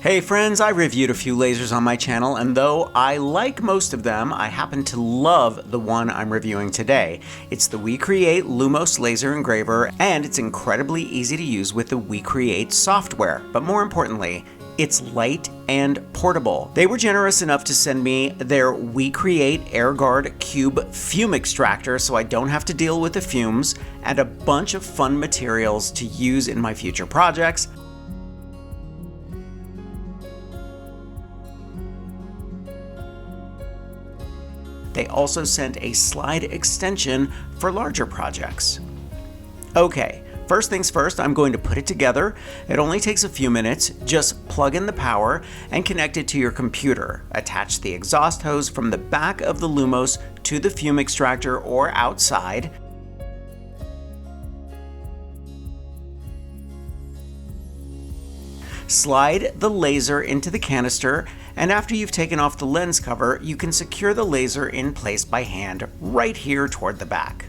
Hey friends, I reviewed a few lasers on my channel, and though I like most of them, I happen to love the one I'm reviewing today. It's the WeCreat Lumos laser engraver, and it's incredibly easy to use with the WeCreat software. But more importantly, it's light and portable. They were generous enough to send me their WeCreat AirGuard Cube fume extractor so I don't have to deal with the fumes, and a bunch of fun materials to use in my future projects. They also sent a slide extension for larger projects. Okay, first things first, I'm going to put it together. It only takes a few minutes. Just plug in the power and connect it to your computer. Attach the exhaust hose from the back of the Lumos to the fume extractor or outside. Slide the laser into the canister, and after you've taken off the lens cover, you can secure the laser in place by hand right here toward the back.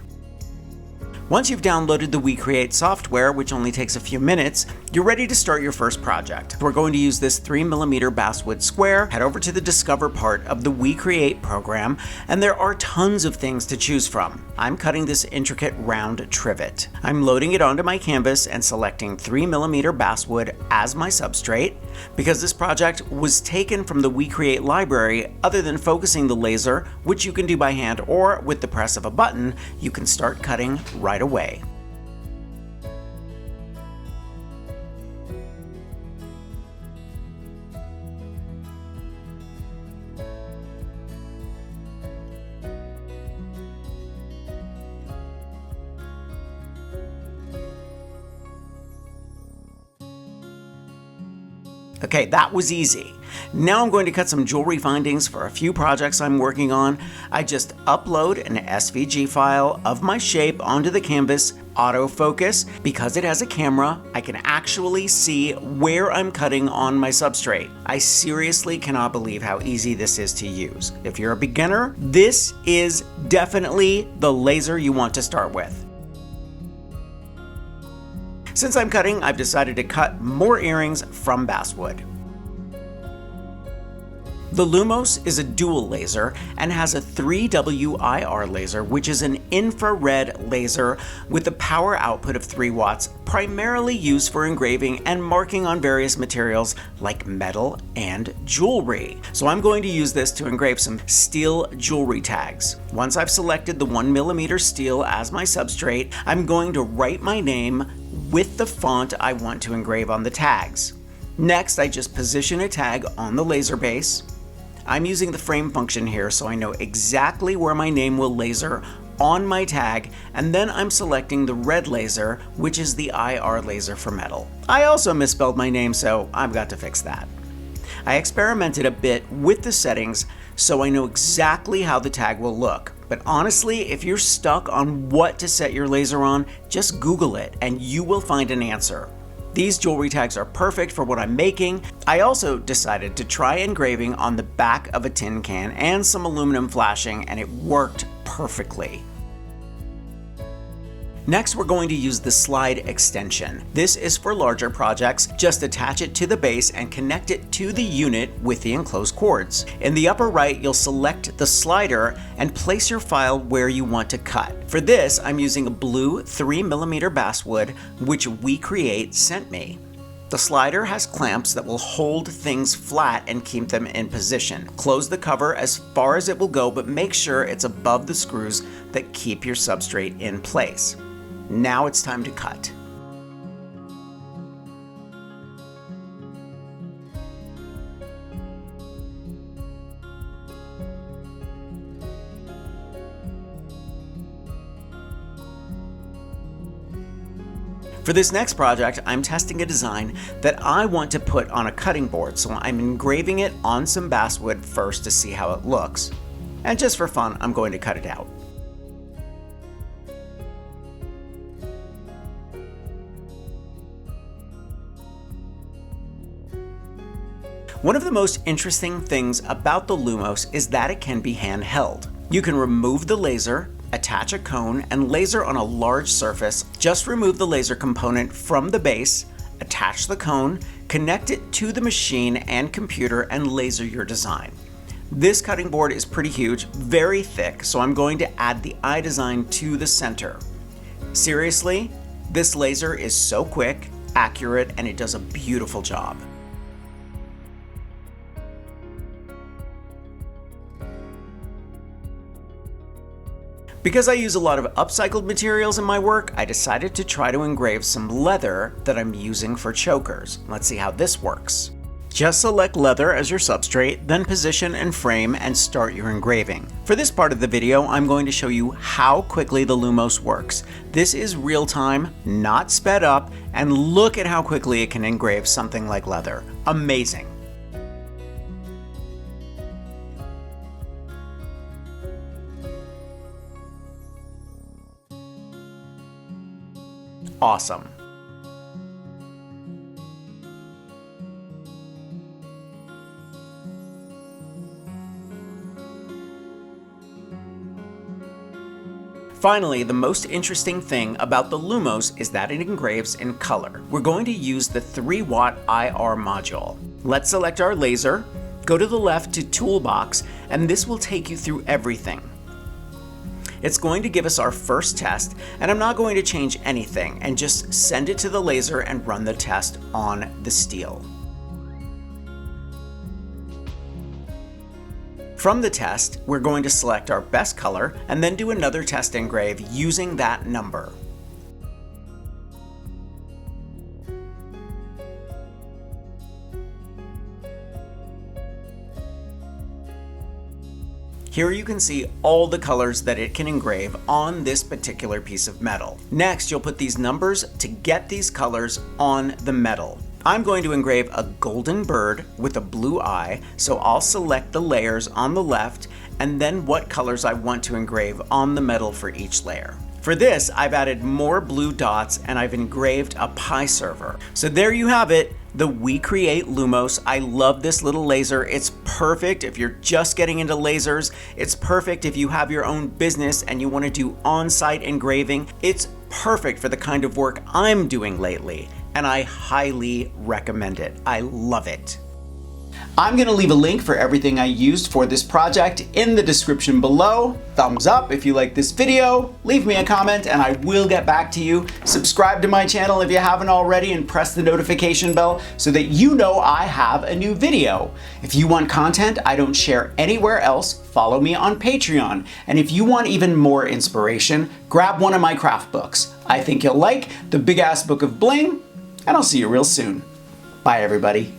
Once you've downloaded the WeCreat software, which only takes a few minutes, you're ready to start your first project. We're going to use this 3mm basswood square. Head over to the Discover part of the WeCreat program, and there are tons of things to choose from. I'm cutting this intricate round trivet. I'm loading it onto my canvas and selecting 3mm basswood as my substrate. Because this project was taken from the WeCreat library, other than focusing the laser, which you can do by hand or with the press of a button, you can start cutting right away. Okay, that was easy. Now I'm going to cut some jewelry findings for a few projects I'm working on. I just upload an SVG file of my shape onto the canvas, autofocus. Because it has a camera, I can actually see where I'm cutting on my substrate. I seriously cannot believe how easy this is to use. If you're a beginner, this is definitely the laser you want to start with. Since I'm cutting, I've decided to cut more earrings from basswood. The Lumos is a dual laser and has a 3W laser, which is an infrared laser with a power output of 3 watts, primarily used for engraving and marking on various materials like metal and jewelry. So I'm going to use this to engrave some steel jewelry tags. Once I've selected the 1mm steel as my substrate, I'm going to write my name with the font I want to engrave on the tags. Next, I just position a tag on the laser base. I'm using the frame function here so I know exactly where my name will laser on my tag, and then I'm selecting the red laser, which is the IR laser for metal. I also misspelled my name, so I've got to fix that. I experimented a bit with the settings so I know exactly how the tag will look. But honestly, if you're stuck on what to set your laser on, just Google it and you will find an answer. These jewelry tags are perfect for what I'm making. I also decided to try engraving on the back of a tin can and some aluminum flashing, and it worked perfectly. Next, we're going to use the slide extension. This is for larger projects. Just attach it to the base and connect it to the unit with the enclosed cords. In the upper right, you'll select the slider and place your file where you want to cut. For this, I'm using a blue 3mm basswood, which WeCreat sent me. The slider has clamps that will hold things flat and keep them in position. Close the cover as far as it will go, but make sure it's above the screws that keep your substrate in place. Now it's time to cut. For this next project, I'm testing a design that I want to put on a cutting board, so I'm engraving it on some basswood first to see how it looks. And just for fun, I'm going to cut it out. One of the most interesting things about the Lumos is that it can be handheld. You can remove the laser, attach a cone, and laser on a large surface. Just remove the laser component from the base, attach the cone, connect it to the machine and computer, and laser your design. This cutting board is pretty huge, very thick, so I'm going to add the eye design to the center. Seriously, this laser is so quick, accurate, and it does a beautiful job. Because I use a lot of upcycled materials in my work, I decided to try to engrave some leather that I'm using for chokers. Let's see how this works. Just select leather as your substrate, then position and frame and start your engraving. For this part of the video, I'm going to show you how quickly the Lumos works. This is real time, not sped up, and look at how quickly it can engrave something like leather. Amazing. Awesome. Finally, the most interesting thing about the Lumos is that it engraves in color. We're going to use the 3-watt IR module. Let's select our laser, go to the left to Toolbox, and this will take you through everything. It's going to give us our first test, and I'm not going to change anything and just send it to the laser and run the test on the steel. From the test, we're going to select our best color and then do another test engrave using that number. Here you can see all the colors that it can engrave on this particular piece of metal. Next, you'll put these numbers to get these colors on the metal. I'm going to engrave a golden bird with a blue eye, so I'll select the layers on the left and then what colors I want to engrave on the metal for each layer. For this, I've added more blue dots and I've engraved a pie server. So there you have it, the WeCreat Lumos. I love this little laser. It's perfect if you're just getting into lasers. It's perfect if you have your own business and you want to do on-site engraving. It's perfect for the kind of work I'm doing lately, and I highly recommend it. I love it. I'm going to leave a link for everything I used for this project in the description below. Thumbs up if you like this video, leave me a comment and I will get back to you. Subscribe to my channel if you haven't already and press the notification bell so that you know I have a new video. If you want content I don't share anywhere else, follow me on Patreon. And if you want even more inspiration, grab one of my craft books. I think you'll like the Big Ass Book of Bling, and I'll see you real soon. Bye everybody.